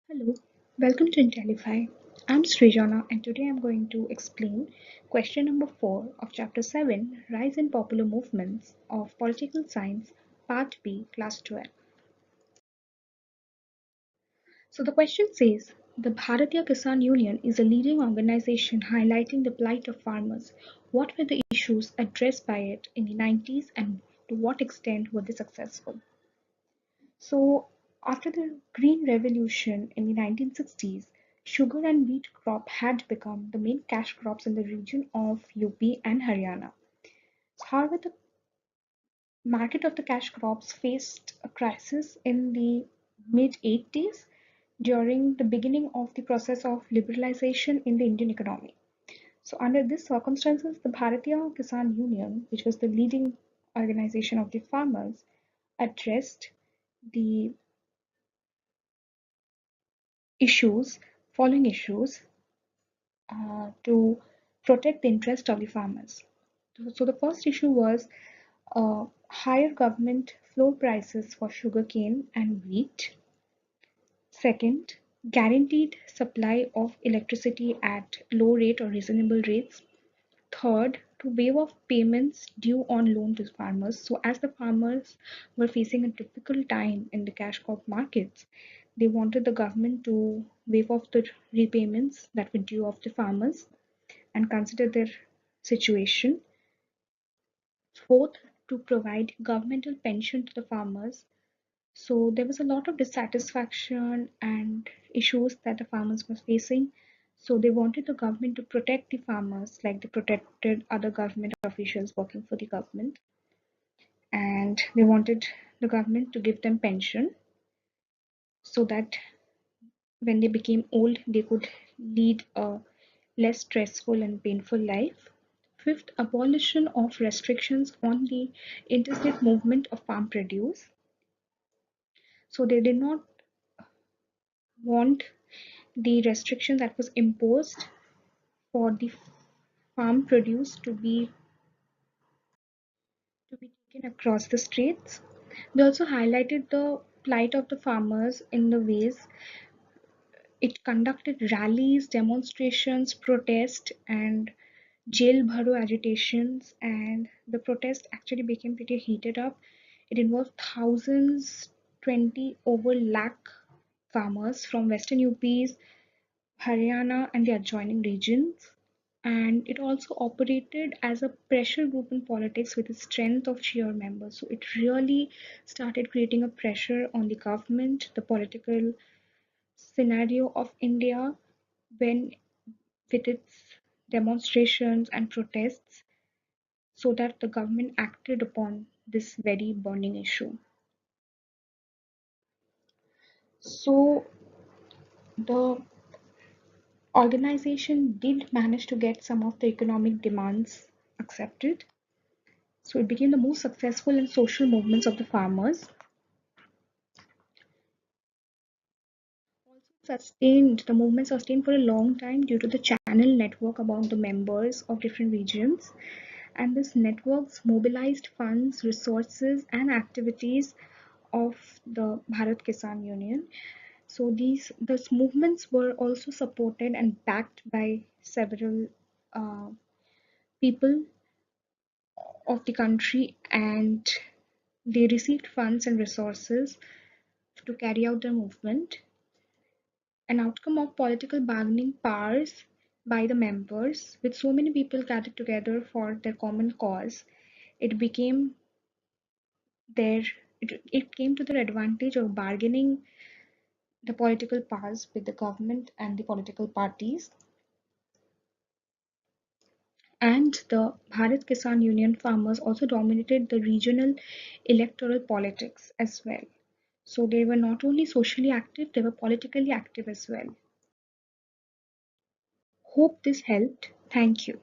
Hello, welcome to Intellify. I'm Srijana and today I'm going to explain question number 4 of chapter 7 Rise in Popular Movements of Political Science, Part B, Class 12. So the question says the Bharatiya Kisan Union is a leading organization highlighting the plight of farmers. What were the issues addressed by it in the 90s and to what extent were they successful? So, after the Green Revolution in the 1960s, sugar and wheat crop had become the main cash crops in the region of UP and Haryana. However, the market of the cash crops faced a crisis in the mid 80s during the beginning of the process of liberalization in the Indian economy. So, under these circumstances, the Bharatiya Kisan Union, which was the leading organization of the farmers, addressed the issues, following issues to protect the interest of the farmers. So the first issue was higher government floor prices for sugarcane and wheat. Second, guaranteed supply of electricity at low rate or reasonable rates. Third, to waive off payments due on loan to farmers. So as the farmers were facing a difficult time in the cash crop markets, they wanted the government to waive off the repayments that were due of the farmers and consider their situation. Fourth, to provide governmental pension to the farmers. So there was a lot of dissatisfaction and issues that the farmers were facing. So they wanted the government to protect the farmers like they protected other government officials working for the government. And they wanted the government to give them pension so that when they became old, they could lead a less stressful and painful life. Fifth, abolition of restrictions on the interstate movement of farm produce. So they did not want the restriction that was imposed for the farm produce to be taken across the straits. They also highlighted the plight of the farmers in the ways it conducted rallies, demonstrations, protests, and jail bharo agitations, and the protest actually became pretty heated up. It involved thousands, 20 over lakh farmers from western UPs, Haryana, and the adjoining regions. And it also operated as a pressure group in politics with a strength of sheer members. So it really started creating a pressure on the government, the political scenario of India, when with its demonstrations and protests, so that the government acted upon this very burning issue. So the organization did manage to get some of the economic demands accepted. So it became the most successful and social movements of the farmers. The movement sustained for a long time due to the channel network among the members of different regions. And this networks mobilized funds, resources, and activities of the Bharat Kisan Union. So these movements were also supported and backed by several uh, people of the country, and they received funds and resources to carry out the movement. An outcome of political bargaining powers by the members, with so many people gathered together for their common cause, it became their it came to their advantage of bargaining the political powers with the government and the political parties. And the Bharat Kisan Union farmers also dominated the regional electoral politics as well. So they were not only socially active, they were politically active as well. Hope this helped. Thank you.